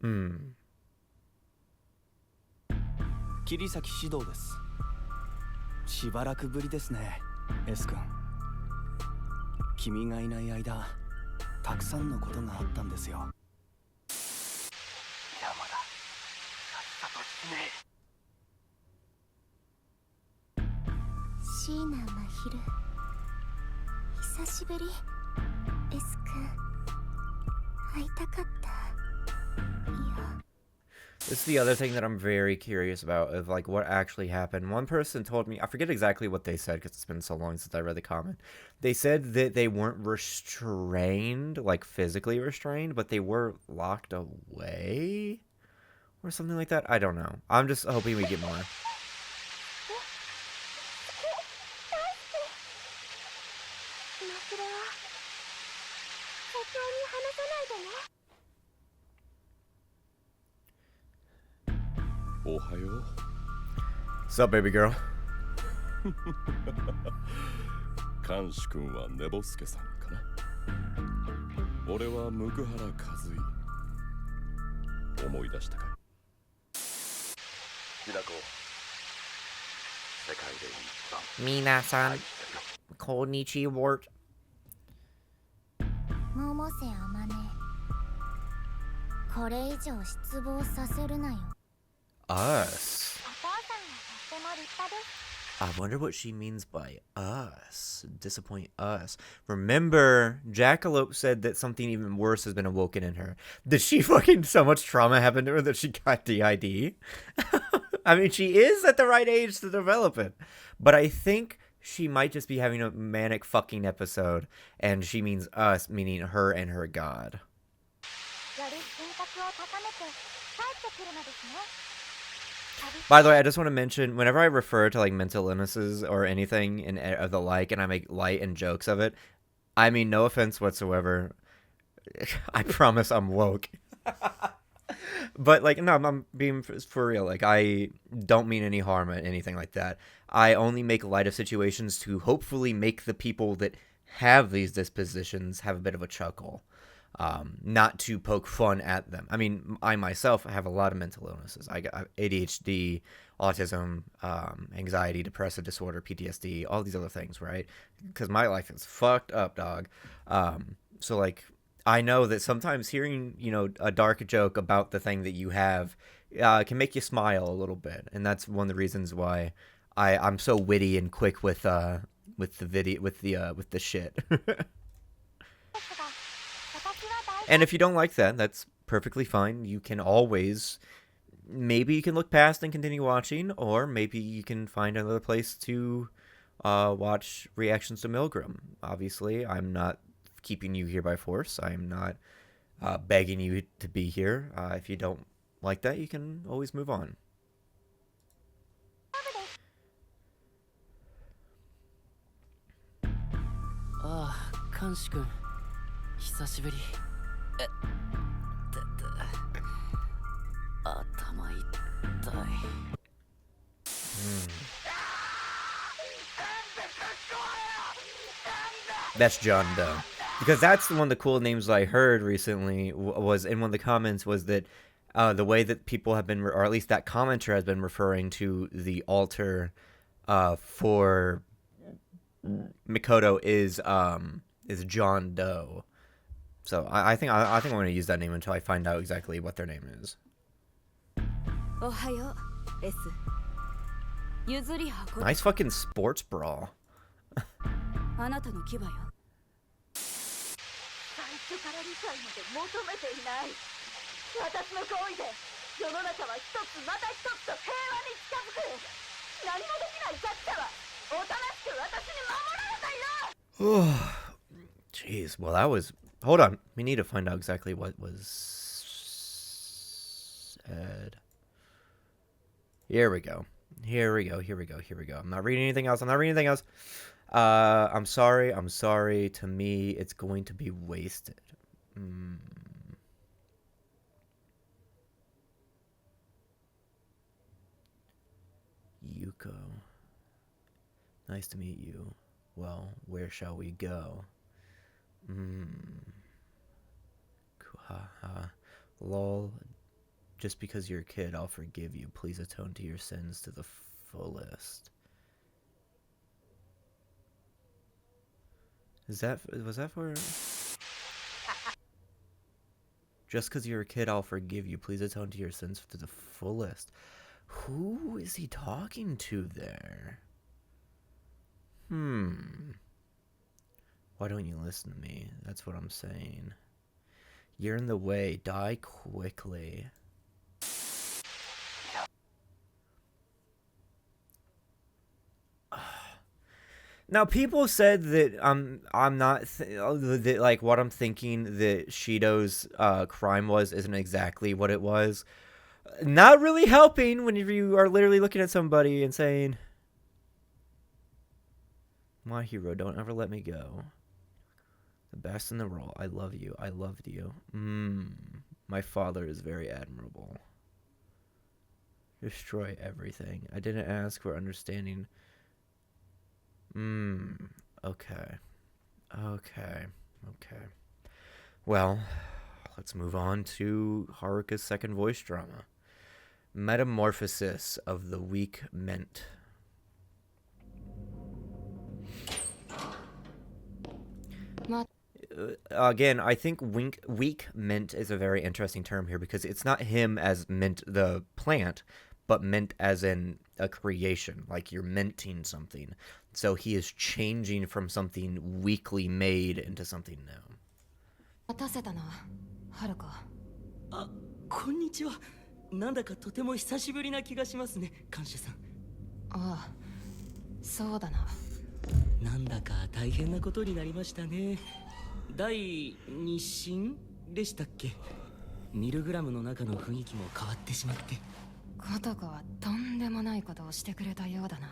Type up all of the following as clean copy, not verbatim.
Hmm. 桐崎指導です。しばらくぶりですね、S 君。君がいない間、たくさんのことがあったんですよ。山だ。さっさと死ね。椎名真昼、久しぶり。 S 君、会いたかった。いや、 This is the other thing that I'm very curious about, of like what actually happened. One person told me, I forget exactly what they said because it's been so long since I read the comment. They said that they weren't restrained, like physically restrained, but they were locked away or something like that. I don't know. I'm just hoping we get more. 真昼は社長に話さないでね。おはよう。 What's up, baby girl? 監視君は寝ぼすけさんかな。俺は向原和井。思い出したかい。きなこ、世界で一番 Minasan, konnichiwa. 百瀬あまね、これ以上失望させるなよ。 Us. お父さんがとっても立派です。 I wonder what she means by us. Disappoint us. Remember, Jackalope said that something even worse has been awoken in her. Did she fucking so much trauma happen to her that she got DID? I mean, she is at the right age to develop it. But I think she might just be having a manic fucking episode, and she means us, meaning her and her god. より品格を高めて帰ってくるのですね。 By the way, I just want to mention, whenever I refer to like mental illnesses or anything of the like, and I make light and jokes of it, I mean no offense whatsoever. I promise I'm woke. But like, no, I'm being for real. Like, I don't mean any harm or anything like that. I only make light of situations to hopefully make the people that have these dispositions have a bit of a chuckle. Not to poke fun at them. I mean, I myself have a lot of mental illnesses. I got ADHD, autism, anxiety, depressive disorder, PTSD, all these other things, right? Because my life is fucked up, dog. So, like, I know that sometimes hearing, you know, a dark joke about the thing that you have can make you smile a little bit. And that's one of the reasons why I'm so witty and quick with the shit. And if you don't like that, that's perfectly fine. You can always, maybe you can look past and continue watching, or maybe you can find another place to watch reactions to MILGRAM. Obviously, I'm not keeping you here by force. I'm not begging you to be here. If you don't like that, you can always move on. ああ、監視君、久しぶり。頭痛い。 That's John Doe. Because that's one of the cool names I heard recently was in one of the comments was that the way that people have been, or at least that commenter has been referring to the altar for Mikoto is John Doe. So I think I'm going to use that name until I find out exactly what their name is. おはよう S 譲り箱 Nice fucking sports bra. あなたの牙よ最初から理解まで求めていない。私の行為で世の中は一つまた一つと平和に近づく。何もできない弱者はおとなしく私に守られたいな。 Jeez, well that was... Hold on, we need to find out exactly what was said. Here we go. Here we go. I'm not reading anything else. I'm sorry. To me, it's going to be wasted. Yuko. Nice to meet you. Well, where shall we go? Lol. Just because you're a kid, I'll forgive you. Please atone to your sins to the fullest. Was that for... Just because you're a kid, I'll forgive you. Please atone to your sins to the fullest. Who is he talking to there? Why don't you listen to me? That's what I'm saying. You're in the way. Die quickly. Now, people said that I'm not that like what I'm thinking that Shido's crime isn't exactly what it was. Not really helping whenever you are literally looking at somebody and saying, "My hero, don't ever let me go. The best in the role. I love you. I loved you. My father is very admirable. Destroy everything. I didn't ask for understanding." Okay. Well, let's move on to Haruka's second voice drama. Metamorphosis of the Weak Mint. Again, I think weak mint is a very interesting term here because it's not him as mint the plant, but mint as in a creation, like you're minting something. So he is changing from something weakly made into something new. 待たせたな、はるか。あ、こんにちは。なんだかとても久しぶりな気がしますね、看守さん。ああ、そうだな。なんだか大変なことになりましたね。第二審でしたっけ？ミルグラムの中の雰囲気も変わってしまって。ことこはとんでもないことをしてくれたようだな。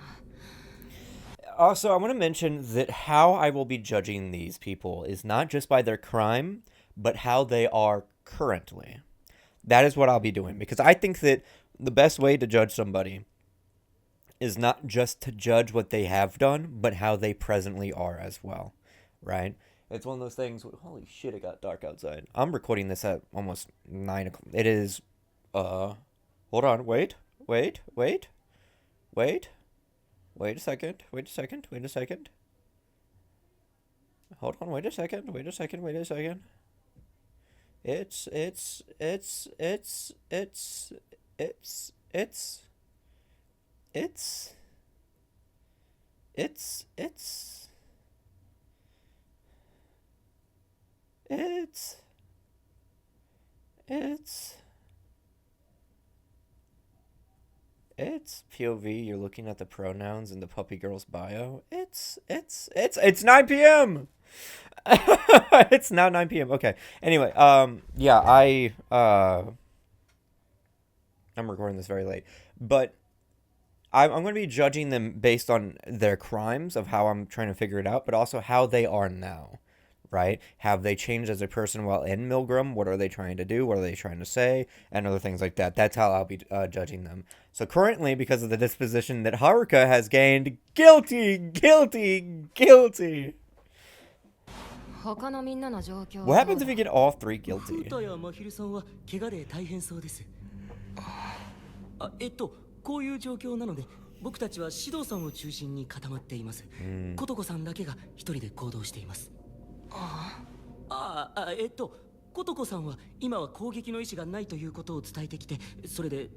Also, I want to mention that how I will be judging these people is not just by their crime, but how they are currently. That is what I'll be doing, because I think that the best way to judge somebody is not just to judge what they have done, but how they presently are as well, right? It's one of those things, holy shit, it got dark outside. I'm recording this at almost 9 o'clock. It is, hold on, wait a second. Hold on, wait a second. It's POV, you're looking at the pronouns in the puppy girl's bio. It's 9 p.m. It's now 9 p.m. Okay. Anyway, yeah, I'm recording this very late, but I'm going to be judging them based on their crimes of how I'm trying to figure it out, but also how they are now, right? Have they changed as a person while in MILGRAM? What are they trying to do? What are they trying to say? And other things like that. That's how I'll be judging them. So currently, because of the disposition that Haruka has gained, guilty. What happens if you get all 3 guilty? 古田や真昼さんは怪我で大変そうです。こういう状況なので、僕たちは指導さんを中心に固まっています。琴子さんだけが一人で行動しています。琴子さんは今は攻撃の意思がないということを伝えてきて、それで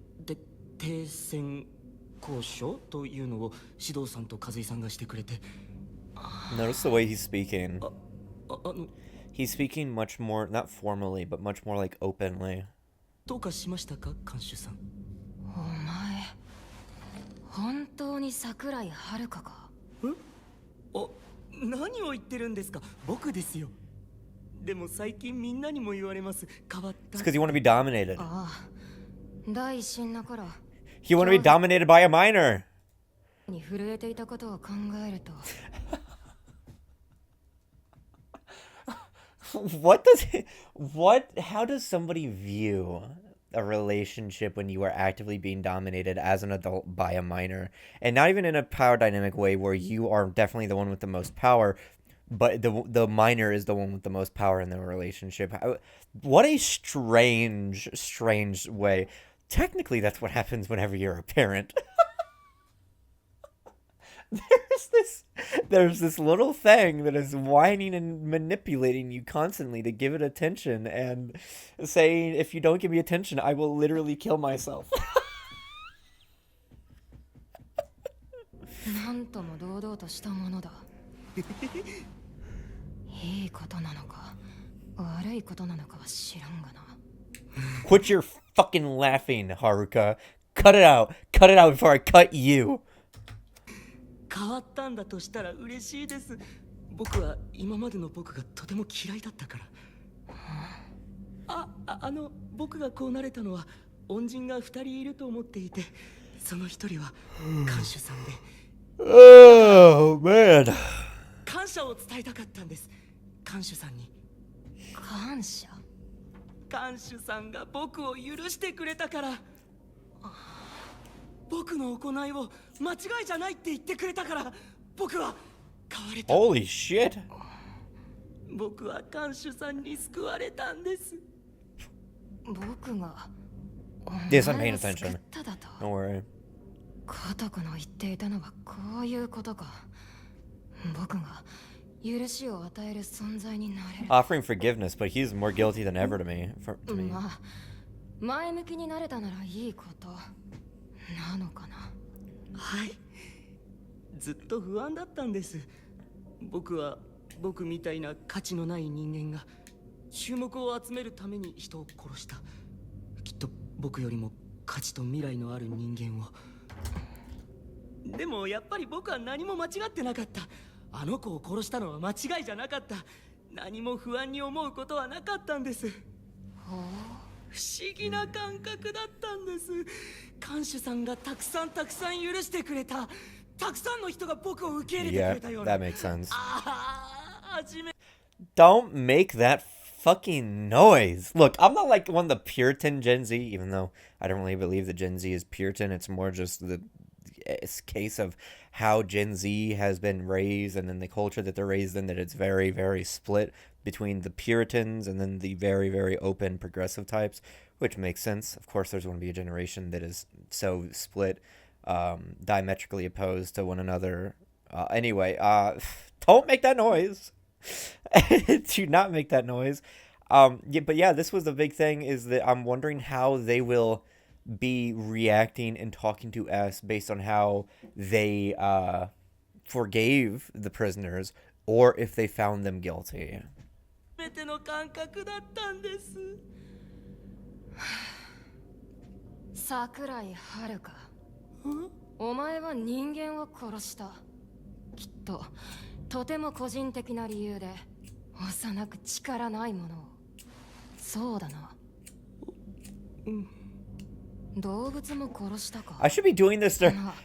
停戦交渉というのを指導さんと和井さんがしてくれて。Notice the way he's speaking. He's speaking much more, not formally, but much more like openly. どうかしましたか、看守さん。お前、本当に桜井遥か？何を言ってるんですか？僕ですよ。でも最近みんなにも言われます。変わった。It's because you want to be dominated. ああ、第一審の頃。You want to be dominated by a minor. に震えていたことを考えると。How does somebody view a relationship when you are actively being dominated as an adult by a minor, and not even in a power dynamic way where you are definitely the one with the most power, but the minor is the one with the most power in the relationship. What a strange way. Technically, that's what happens whenever you're a parent. There's this little thing that is whining and manipulating you constantly to give it attention and saying, if you don't give me attention, I will literally kill myself. なんとも堂々としたものだ。いいことなのか悪いことなのかは知らんがな。Quit your fucking laughing, Haruka. Cut it out. Cut it out before I cut you. 変わったんだとしたら嬉しいです。僕は今までの僕がとても嫌いだったから。僕がこうなれたのは恩人が2人いると思っていて、その1人は看守さんで。Oh man. 感謝を伝えたかったんです。看守さんに。感謝。看守さんが僕を許してくれたから。僕の行いを間違いじゃないって言ってくれたから、僕は変われた。Holy shit. 僕は看守さんに救われたんです。僕が Yes, I'm paying attention. ただと。 Don't worry. 家族の言っていたのはこういうことか。僕が許しを与える存在になれる。Offering forgiveness, but he's more guilty than ever to me. まあ、前向きになれたならいいことなのかな。はい。ずっと不安だったんです。僕は僕みたいな価値のない人間が注目を集めるために人を殺した。きっと僕よりも価値と未来のある人間を。でもやっぱり僕は何も間違ってなかった。あの子を殺したのは間違いじゃなかった。何も不安に思うことはなかったんです。不思議な感覚だったんです。看守さんがたくさん許してくれた。たくさんの人が僕を受け入れてくれたような。Yeah, that makes sense. 初め Don't make that fucking noise. Look, I'm not like one of the Puritan Gen Z, even though I don't really believe that Gen Z is Puritan. It's more just the case of how Gen Z has been raised and then the culture that they're raised in, that it's very, very split between the Puritans and then the very, very open progressive types, which makes sense. Of course, there's going to be a generation that is so split, diametrically opposed to one another. Anyway, don't make that noise. Do not make that noise. But yeah, this was the big thing, is that I'm wondering how they will be reacting and talking to us based on how they forgave the prisoners or if they found them guilty. 全ての感覚だったんです。桜井遥か。お前は人間を殺した。きっととても個人的な理由で幼く力ないものを。そうだな。動物も殺したか。 I should be doing this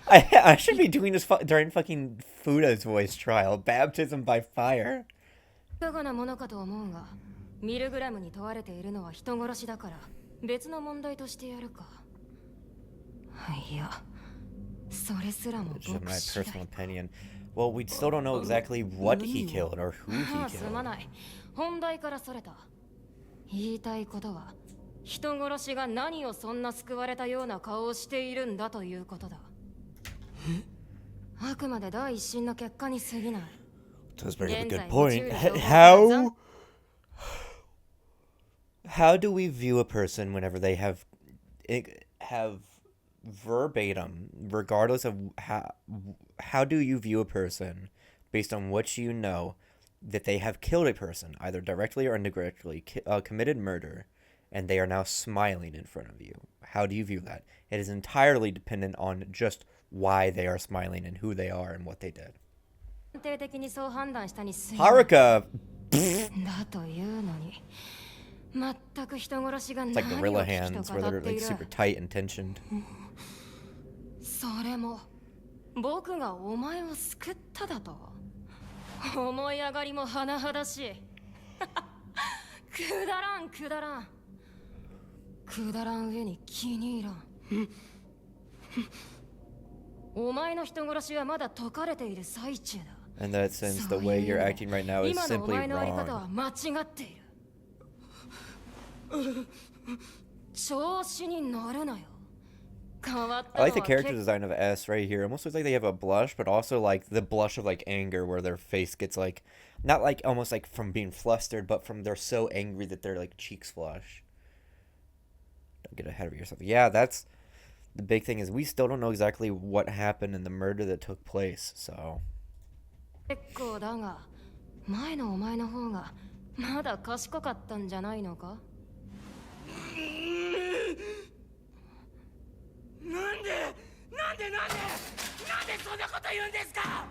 I should be doing this during fucking Fuda's voice trial. Baptism by fire. だがなものかと思うが、ミルグラムに問われているのは人殺しだから別の問題としてやるか。いや、それすらも It's just 僕 my 次第。 personal opinion. Well, we still don't know exactly what he killed or who he すま killed. ない。本題からそれた。言いたいことは、人殺しが何をそんな救われたような顔をしているんだということだ。あくまで第一審の結果に過ぎない。That's a very good 現在 point. 宇宙で How do we view a person whenever they have verbatim, regardless of how do you view a person based on what you know that they have killed a person, either directly or indirectly, committed murder, and they are now smiling in front of you? How do you view that? It is entirely dependent on just why they are smiling and who they are and what they did. 安定的にそう判断したに過ぎない。 Haruka! だというのに、全く人殺しが It's 何 like を gorilla 聞き hands と where 語 they're ってい like る。 super tight and tensioned. それも僕がお前を救っただと。思い上がりも甚だしい。くだらんくだらん。くだらん上に気に入らん。お前の人殺しはまだ解かれている最中だ。In that sense, the way you're acting right now is 今のお simply 前のあり方 wrong. は間違っている。調子に乗るなよ。変わった I の like the は character design of S right here. Almost looks like they have a blush, but also like the blush of like anger, where their face gets like, not like almost like from being flustered, but from they're so angry that their like cheeks flush. Don't get ahead of yourself. Yeah, that's the big thing is we still don't know exactly what happened in the murder that took place. So 結構だが、前のお前の方がまだ賢かったんじゃないのか？なんでそんなこと言うんですか。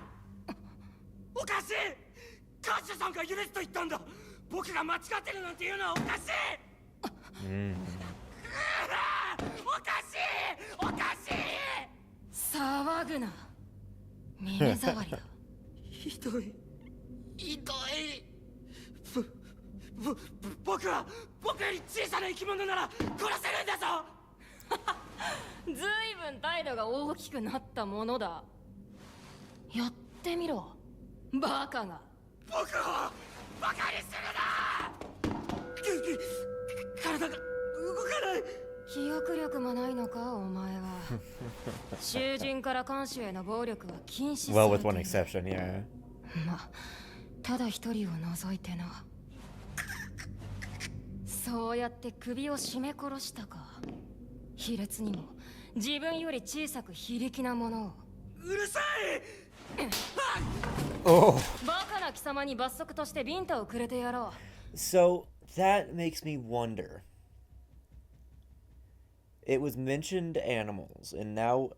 おかしい。カッシュさんが許すと言ったんだ。僕が間違ってるなんて言うのはおかしい。おかしい。騒ぐな。耳障りだ。ひどい。僕より小さな生き物なら殺せるんだぞ。ずいぶん態度が大きくなったものだ。やってみろ、バカが。僕をバカにするな。体が動かない。記憶力もないのか、お前は。囚人から看守への暴力は禁止されている。 well, with one exception, yeah. ま、ただ一人を除いてな。そうやって首を絞め殺したか。卑劣にも自分より小さく非力なものを。うるさい。バカな貴様に罰則としてビンタをくれてやろう。 So that makes me wonder. It was mentioned animals, and now,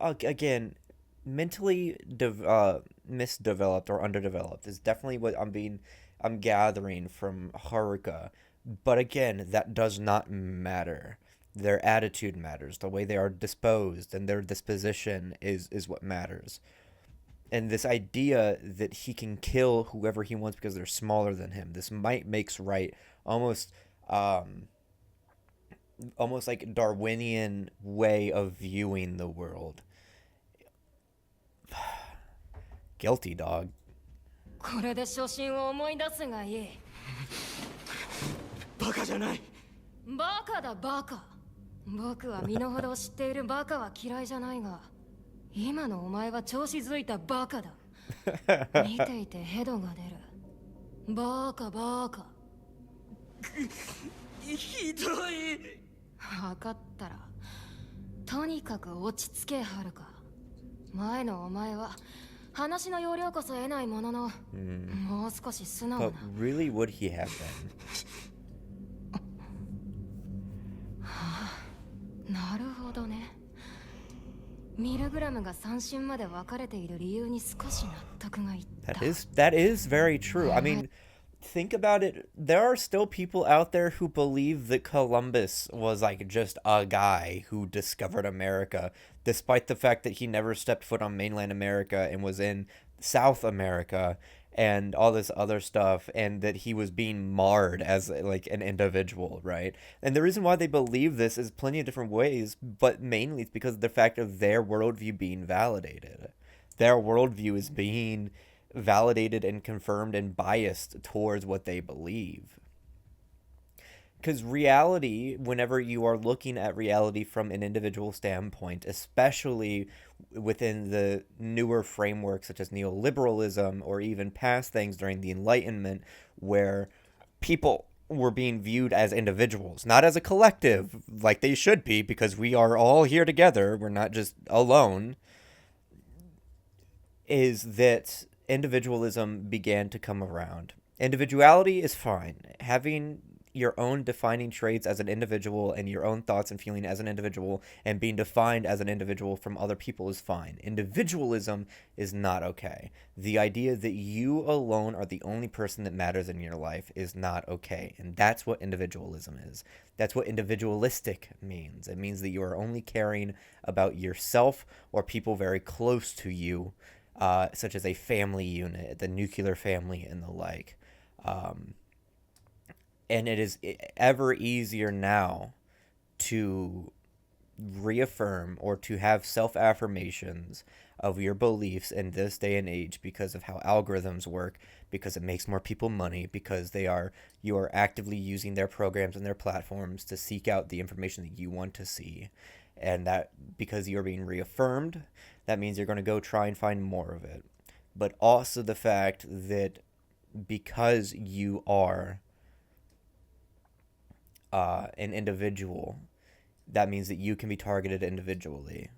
again, mentally misdeveloped or underdeveloped is definitely what I'm gathering from Haruka. But again, that does not matter. Their attitude matters. The way they are disposed and their disposition is what matters. And this idea that he can kill whoever he wants because they're smaller than him, this might makes right, almost like Darwinian way of viewing the world. Guilty, dog. これで初心を思い出すがいい。バカじゃない。バカだバカ。僕は身の程を知っているバカは嫌いじゃないが、今のお前は調子づいたバカだ。見ていてヘドが出る。バカバカ。ひどい。分かったら、とにかく落ち着けはるか。前のお前は話の要領こそ得ないものの、もう少し素直な。 But really, would he have been? なるほどね。ミルグラムが三振まで分かれている理由に少し納得がいった。 That is very true. I mean, think about it. There are still people out there who believe that Columbus was like just a guy who discovered America, despite the fact that he never stepped foot on mainland America and was in South America and all this other stuff, and that he was being marred as like an individual, right? And the reason why they believe this is plenty of different ways, but mainly it's because of the fact of their worldview being validated. Their worldview is being validated and confirmed and biased towards what they believe. Because reality, whenever you are looking at reality from an individual standpoint, especially within the newer frameworks such as neoliberalism or even past things during the Enlightenment, where people were being viewed as individuals, not as a collective like they should be, because we are all here together, we're not just alone, is that individualism began to come around. Individuality is fine. Having your own defining traits as an individual and your own thoughts and feeling as an individual and being defined as an individual from other people is fine. Individualism is not okay. The idea that you alone are the only person that matters in your life is not okay. And that's what individualism is. That's what individualistic means. It means that you are only caring about yourself or people very close to you, such as a family unit, the nuclear family, and the like. And it is ever easier now to reaffirm or to have self-affirmations of your beliefs in this day and age because of how algorithms work, because it makes more people money, because you are actively using their programs and their platforms to seek out the information that you want to see. And that because you're being reaffirmed, that means you're going to go try and find more of it. But also the fact that because you are an individual, that means that you can be targeted individually.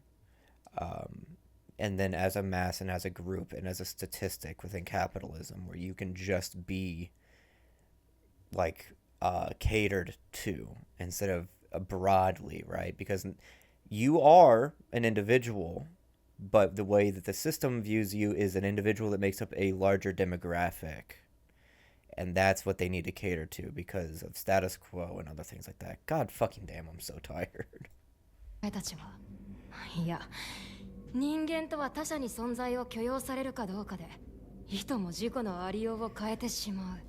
And then as a mass and as a group and as a statistic within capitalism, where you can just be like catered to instead of broadly, right? Because you are an individual, but the way that the system views you is an individual that makes up a larger demographic. And that's what they need to cater to because of status quo and other things like that. God fucking damn, I'm so tired. たちは、いや、人間とは他者に存在を許容されるかどうかで、いとも自己のありようを変えてしまう。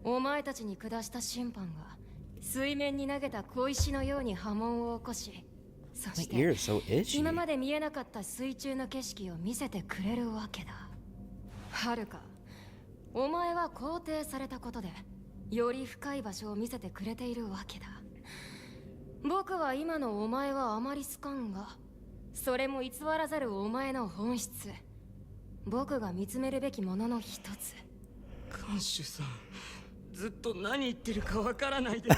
お前たちに下した審判が、水面に投げた小石のように波紋を起こし、そして、今まで見えなかった水中の景色を見せてくれるわけだ。はるか、お前は肯定されたことで、より深い場所を見せてくれているわけだ。僕は今のお前はあまり好かんが、それも偽らざるお前の本質、僕が見つめるべきものの一つ。看守さん、ずっと何言ってるかわからないです。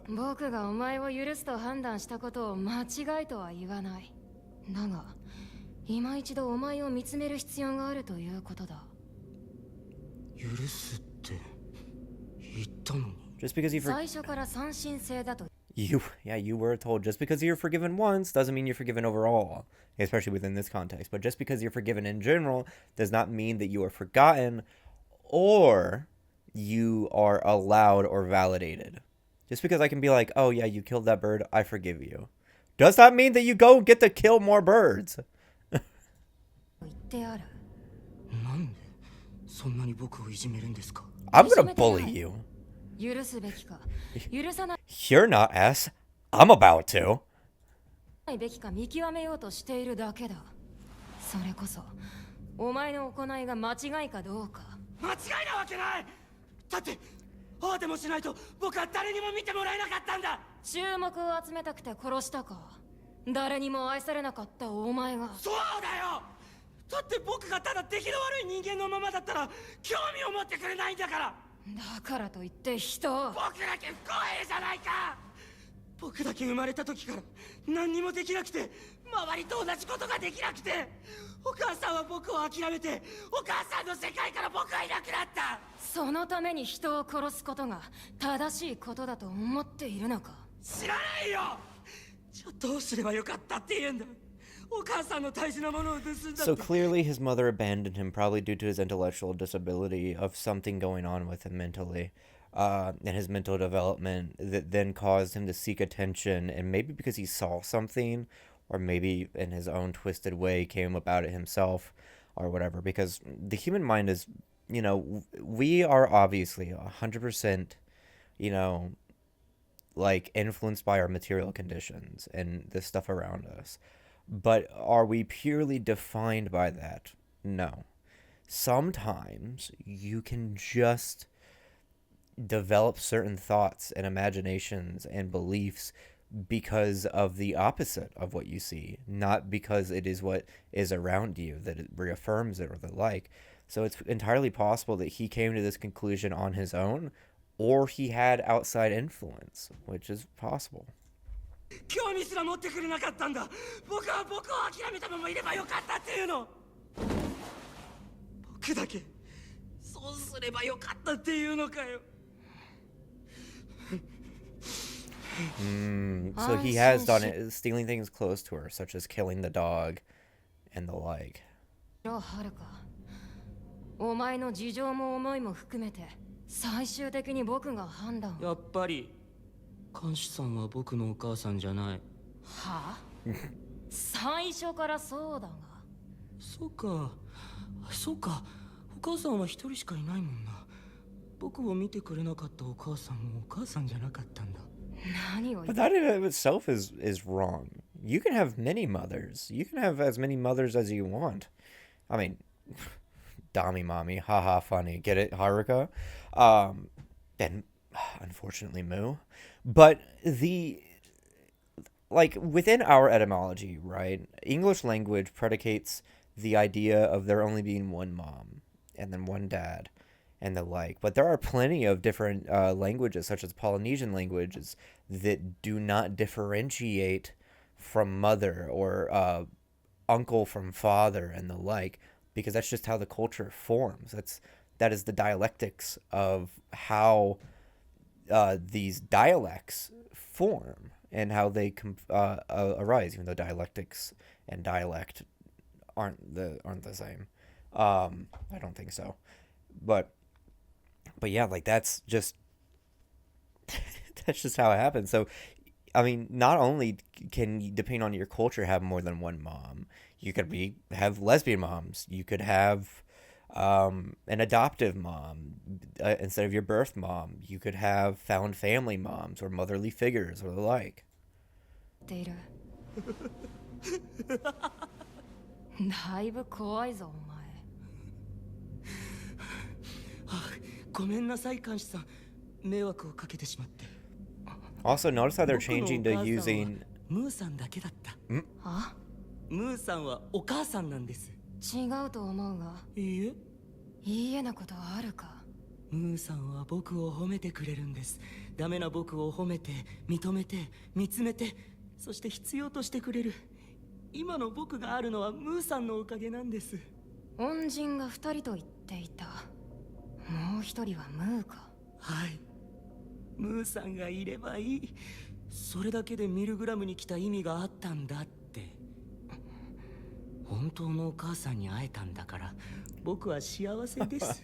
僕がお前を許すと判断したことを間違いとは言わない。だが、今一度お前を見つめる必要があるということだ。許すって言ったのに。Just because you最初から三神性だと。You were told just because you're forgiven once doesn't mean you're forgiven overall, especially within this context. But just because you're forgiven in general does not mean that you are forgotten or you are allowed or validated. Just because I can be like, oh yeah, you killed that bird, I forgive you, does not mean that you go get to kill more birds. 言ってある。なんでそんなに僕をいじめるんですか? I'm gonna bully you. 許すべきか、許さない You're not ass. I'm about to. べきか見極めようとしているだけだ。それこそ、お前の行いが間違いかどうか。間違いなわけない。だって、ああでもしないと僕は誰にも見てもらえなかったんだ。注目を集めたくて殺したか。誰にも愛されなかったお前が。そうだよ。だって僕がただ出来の悪い人間のままだったら興味を持ってくれないんだから。だからといって人を。僕だけ不公平じゃないか。僕だけ生まれた時から何にもできなくて、周りと同じことができなくて、お母さんは僕を諦めて、お母さんの世界から僕はいなくなった。そのために人を殺すことが正しいことだと思っているのか。知らないよ。じゃあどうすればよかったって言うんだ。お母さんの大事なものを盗んだって。 So clearly his mother abandoned him, probably due to his intellectual disability of something going on with him mentally. And his mental development that then caused him to seek attention, and maybe because he saw something, or maybe in his own twisted way came about it himself, or whatever, because the human mind is, you know, we are obviously 100%, you know, like influenced by our material conditions and the stuff around us. But are we purely defined by that? No. Sometimes you can just develop certain thoughts and imaginations and beliefs because of the opposite of what you see, not because it is what is around you that it reaffirms it or the like. So it's entirely possible that he came to this conclusion on his own, or he had outside influence, which is possible. 興味すら持ってくれなかったんだ。僕は僕を諦めたままいればよかったっていうの。僕だけそうすればよかったっていうのかよ。So he has done it, stealing things close to her, such as killing the dog and the like. はるか、お前の事情も思いも含めて最終的に僕が判断を。やっぱり看守さんは僕のお母さんじゃない。はあ？最初からそうだが。そうか、そうか。お母さんは一人しかいないもんな。僕を見てくれなかったお母さんもお母さんじゃなかったんだ。何を言 But って。 that in and of itself is wrong. You can have many mothers. You can have as many mothers as you want. I mean, Dami Mommy, haha, funny. Get it, Haruka? And unfortunately, Moo. But within our etymology, right? English language predicates the idea of there only being one mom and then one dad and the like. But there are plenty of different languages, such as Polynesian languages, that do not differentiate from mother or uncle from father and the like, because that's just how the culture forms. That is the dialectics of how these dialects form and how they arise, even though dialectics and dialect aren't the same. I don't think so, but yeah, like that's just that's just how it happens. So, I mean, not only can you, depending on your culture, have more than one mom. You could have lesbian moms. You could have an adoptive mom instead of your birth mom. You could have found family moms or motherly figures or the like. だいぶ怖いぞお前。ごめんなさい監視さん、迷惑をかけてしまって。 Also, notice how they're changing to using ムーさんだけだった。あ？ムーさんはお母さんなんです。違うと思うが。いいえ。いいえなことはあるか。ムーさんは僕を褒めてくれるんです。ダメな僕を褒めて、認めて、見つめて、そして必要としてくれる。今の僕があるのはムーさんのおかげなんです。恩人が2人と言っていた。もう一人はムーか。はい。ムーさんがいればいい。それだけでミルグラムに来た意味があったんだって。本当のお母さんに会えたんだから僕は幸せです。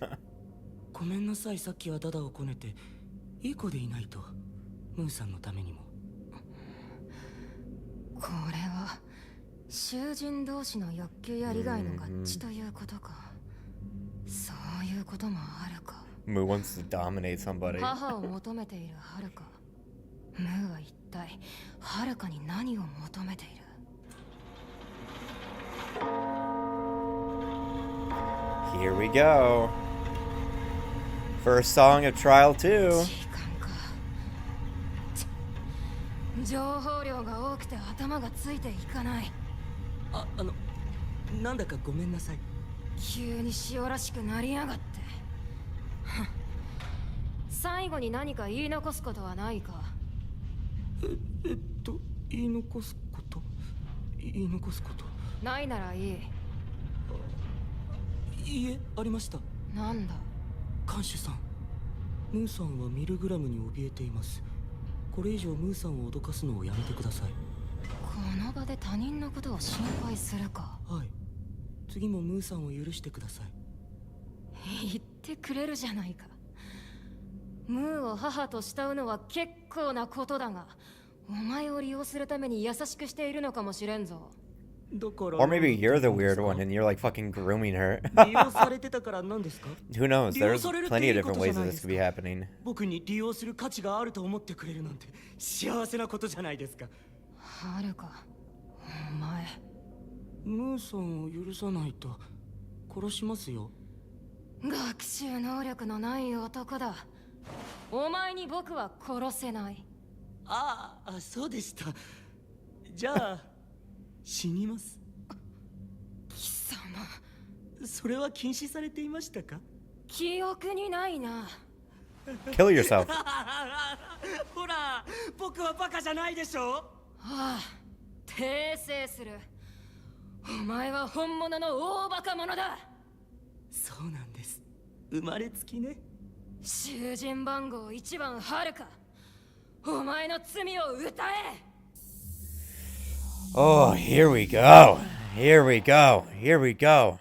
ごめんなさい、さっきはダダをこねて。いい子でいないと、ムーさんのためにも。これは囚人同士の欲求や利害の合致ということか。そういうこともあるか。Moo wants to dominate somebody. 母を求めているハルカ。ムーは一体ハルカに何を求めている。Here we go. First song of Trial 2. 時間か。情報量が多くて頭がついていかない。なんだかごめんなさい。急に塩らしくなりやがって。最後に何か言い残すことはないか。言い残すことないならいい。いいえ、ありました。なんだ。看守さん、ムーさんはミルグラムに怯えています。これ以上ムーさんを脅かすのをやめてください。この場で他人のことを心配するか。はい。次もムーさんを許してください。言ってくれるじゃないか。ムーを母と慕うのは結構なことだが、お前を利用するために優しくしているのかもしれんぞ。Or maybe you're the weird one and you're like fucking grooming her. 利用されてたから何ですか? Who knows? There's plenty of different ways that this could be happening. 僕に利用する価値があると思ってくれるなんて幸せなことじゃないですか。はるか、お前。ムーさんを許さないと殺しますよ。学習能力のない男だ。お前に僕は殺せない。ああ、そうでした。じゃあ死にます。貴様、それは禁止されていましたか？記憶にないな。Kill yourself. ほら、僕はバカじゃないでしょ。ああ、訂正する。お前は本物の大バカ者だ。そうなんです。生まれつきね。囚人番号1番はるか、お前の罪を歌え。Oh, here we go. Here we go. Here we go.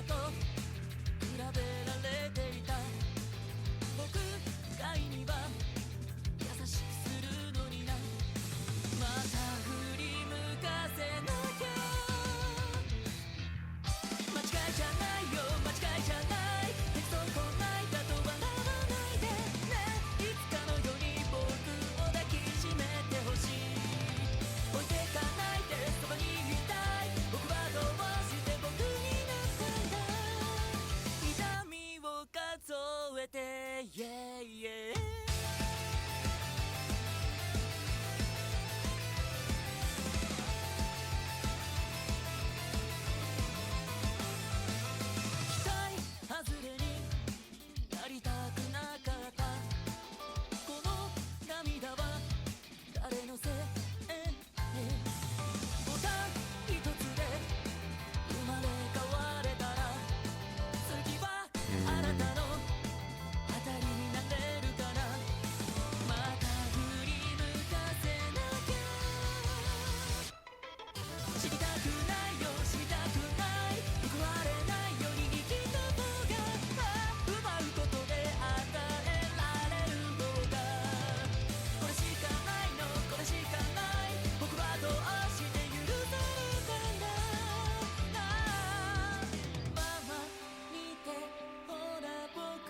と比べられていた僕がには優しくするのになまた振り向かせなきゃ間違いじゃないよ間違いじゃない適当こないだと笑わないでねいつかのように僕を抱きしめてほしい置いてかないでそばにいたい僕はどうして僕になったんだ痛みを数えて yeah, yeah期待外れになりたくなかったこの涙は誰のせいボタン一つで生まれ変われたら次はあなたの当たりになれるからまた振り向かせなきゃ知りたくないよ知りたくない報われないように生きた方が奪うことで与えられる方がこれしかないのこれしかない僕はどうして許されたんだママ見てほら僕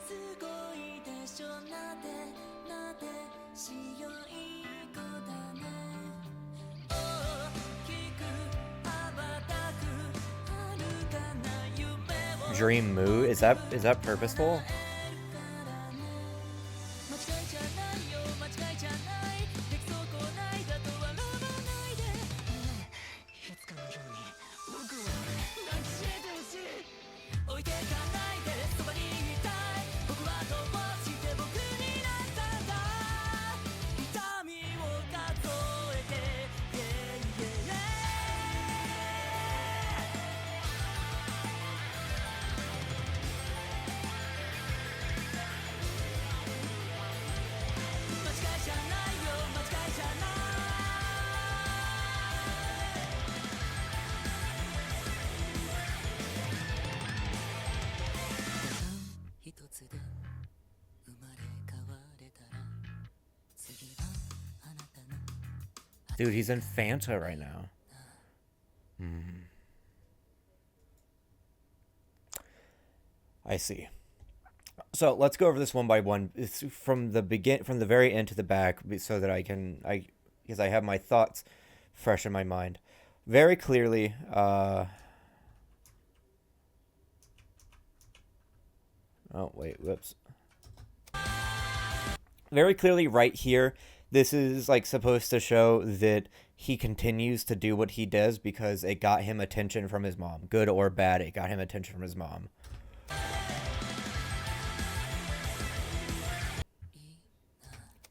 すごいでしょなんて強い子だね大きく羽ばたく遥かな夢を Dream Moo? Is that purposeful? 間違いじゃないよ間違いじゃない適当こないだと笑わないでいつかのように僕を抱きしめてほしい置いてかないでそばにいたい僕はどうして僕になったんだ痛みを数えて yeah, yeah, yeah 間違いじゃないよ間違いじゃないボタン一つで生まれ変われたら次はあなたの Dude, he's in Fanta right now. I see. So let's go over this one by one. It's from the very end to the back, so that because I have my thoughts fresh in my mind. Very clearly, oh wait, whoops. Very clearly right here, this is like supposed to show that he continues to do what he does because it got him attention from his mom. Good or bad, it got him attention from his mom.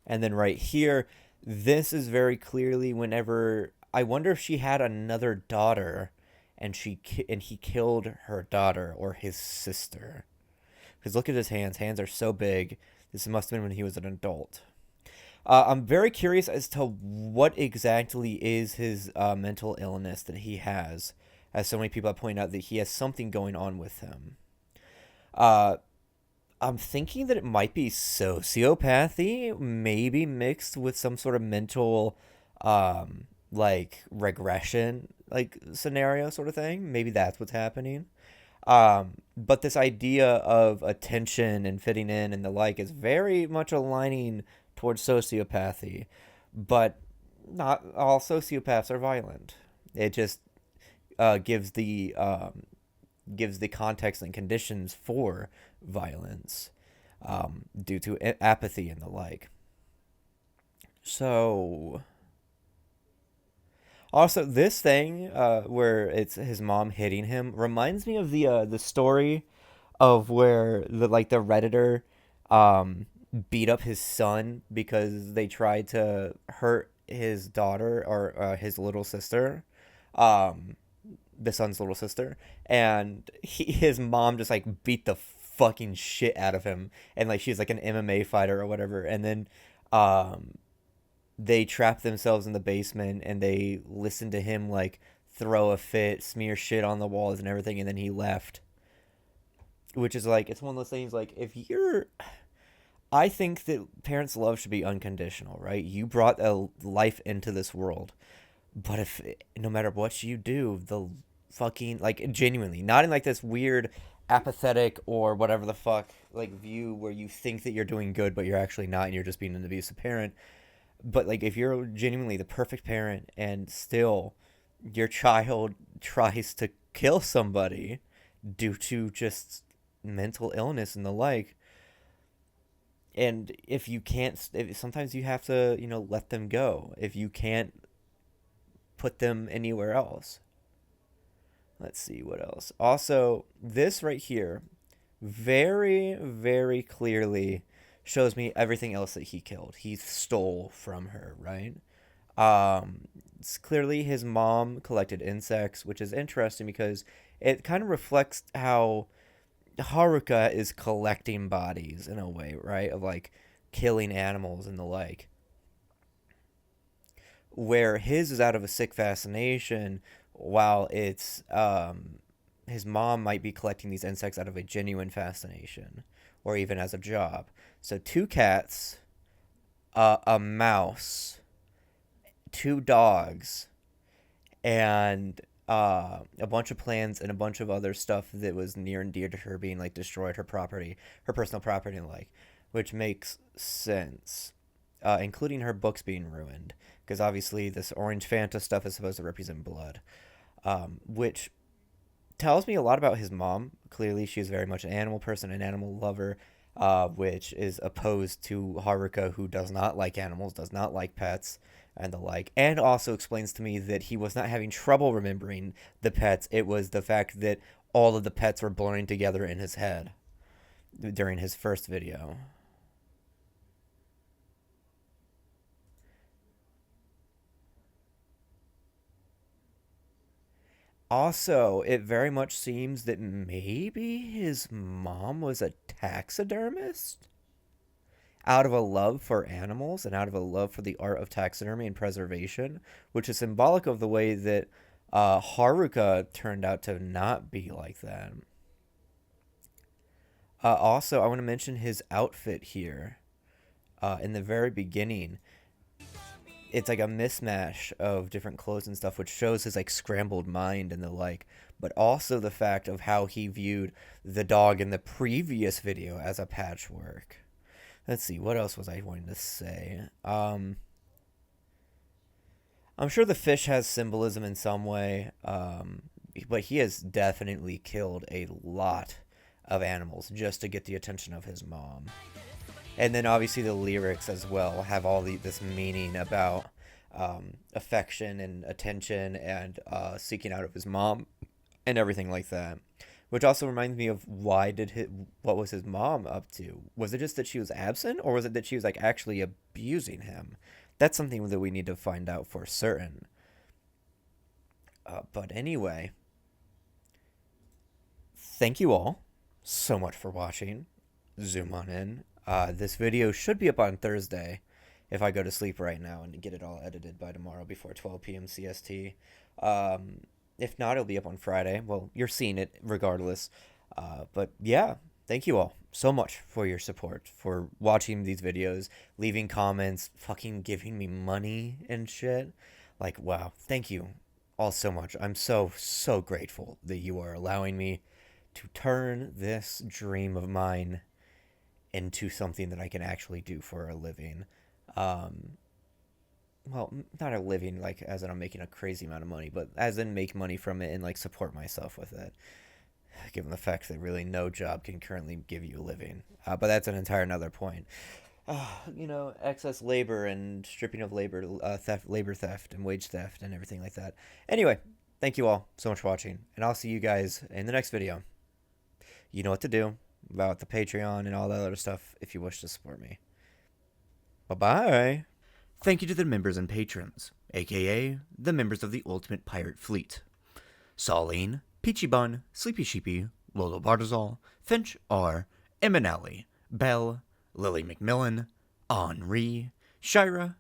And then right here, this is very clearly whenever I wonder if she had another daughter and he killed her daughter or his sister. Because look at his hands. Hands are so big. This must have been when he was an adult. I'm very curious as to what exactly is his mental illness that he has, as so many people have pointed out that he has something going on with him. I'm thinking that it might be sociopathy, maybe mixed with some sort of mental, like, regression, like, scenario sort of thing. Maybe that's what's happening. But this idea of attention and fitting in and the like is very much aligning towards sociopathy, but not all sociopaths are violent. It just gives the context and conditions for violence due to apathy and the like. So, also this thing where it's his mom hitting him reminds me of the story of where the Redditor beat up his son because they tried to hurt his daughter or his little sister, the son's little sister, and his mom just like beat the fucking shit out of him, and like she's like an MMA fighter or whatever, and then they trap themselves in the basement and they listen to him like throw a fit, smear shit on the walls and everything, and then he left. Which is like, it's one of those things, like, if you're... I think that parents' love should be unconditional, right? You brought a life into this world. But if, no matter what you do, the fucking, like, genuinely, not in, like, this weird, apathetic, or whatever the fuck, like, view where you think that you're doing good, but you're actually not, and you're just being an abusive parent. But, like, if you're genuinely the perfect parent, and still your child tries to kill somebody due to just mental illness and the like, and if you can't, sometimes you have to, let them go. If you can't put them anywhere else. Let's see what else. Also, this right here very, very clearly shows me everything else that he killed. He stole from her, right? It's clearly his mom collected insects, which is interesting because it kind of reflects how Haruka is collecting bodies in a way, right? Of like killing animals and the like. Where his is out of a sick fascination, while it's his mom might be collecting these insects out of a genuine fascination, or even as a job. So 2 cats, a mouse, 2 dogs, and a bunch of plants and a bunch of other stuff that was near and dear to her being like destroyed, her property, her personal property and like, which makes sense, including her books being ruined, because obviously this orange Fanta stuff is supposed to represent blood, which tells me a lot about his mom. Clearly she's very much an animal person, an animal lover, which is opposed to Haruka, who does not like animals, does not like pets, and the like, and also explains to me that he was not having trouble remembering the pets. It was the fact that all of the pets were blurring together in his head during his first video. Also, it very much seems that maybe his mom was a taxidermist out of a love for animals and out of a love for the art of taxidermy and preservation, which is symbolic of the way that Haruka turned out to not be like that. Also, I want to mention his outfit here. In the very beginning, it's like a mismatch of different clothes and stuff, which shows his like scrambled mind and the like, but also the fact of how he viewed the dog in the previous video as a patchwork. Let's see, what else was I wanting to say? I'm sure the fish has symbolism in some way, but he has definitely killed a lot of animals just to get the attention of his mom. And then obviously the lyrics as well have all this meaning about affection and attention and seeking out of his mom and everything like that. Which also reminds me of what was his mom up to? Was it just that she was absent, or was it that she was like actually abusing him? That's something that we need to find out for certain. But anyway, thank you all so much for watching. Zoom on in. This video should be up on Thursday if I go to sleep right now and get it all edited by tomorrow before 12 p.m. CST. If not, it'll be up on Friday. Well, you're seeing it regardless. But yeah, thank you all so much for your support, for watching these videos, leaving comments, fucking giving me money and shit. Like, wow, thank you all so much. I'm so, so grateful that you are allowing me to turn this dream of mine into something that I can actually do for a living. Well, not a living, like, as in I'm making a crazy amount of money, but as in make money from it and, like, support myself with it. Given the fact that really no job can currently give you a living. But that's an entire another point. Excess labor and stripping of labor, labor theft and wage theft and everything like that. Anyway, thank you all so much for watching, and I'll see you guys in the next video. You know what to do about the Patreon and all that other stuff if you wish to support me. Bye-bye. Thank you to the members and patrons, aka the members of the Ultimate Pirate Fleet. Saline, Peachy Bun, Sleepy Sheepy, Lolo Bartazal, Finch R, Eminelli, Belle, Lily McMillan, Henri, Shira,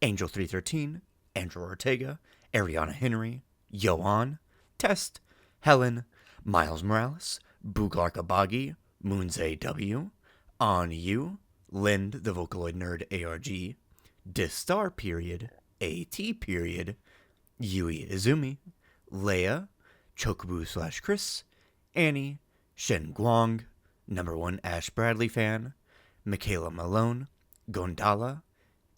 Angel313, Andrew Ortega, Ariana Henry, Yohan, Test, Helen, Miles Morales, Buglarkabagi, Moonze W, On You, Lind the Vocaloid Nerd ARG, Distar period, AT period, Yui Izumi, Leia, Chocobo / Chris, Annie, Shen Guang, number 1 Ash Bradley fan, Michaela Malone, Gondala,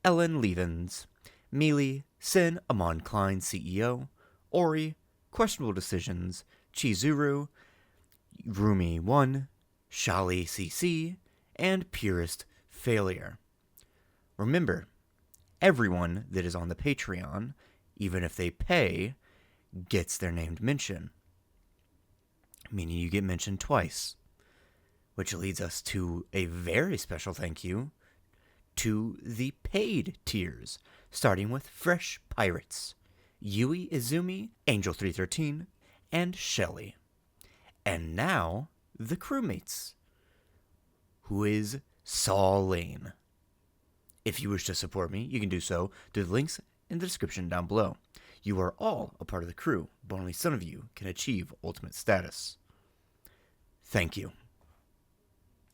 Ellen Levens, Mealy, Sin Amon Klein CEO, Ori, Questionable Decisions, Chizuru, Rumi1, Shali CC, and Purist Failure. Remember, everyone that is on the Patreon, even if they pay, gets their named mention. Meaning you get mentioned twice. Which leads us to a very special thank you to the paid tiers, starting with Fresh Pirates, Yui Izumi, Angel313, and Shelly. And now, the crewmates, who is Saul Lane. If you wish to support me, you can do so through the links in the description down below. You are all a part of the crew, but only some of you can achieve ultimate status. Thank you.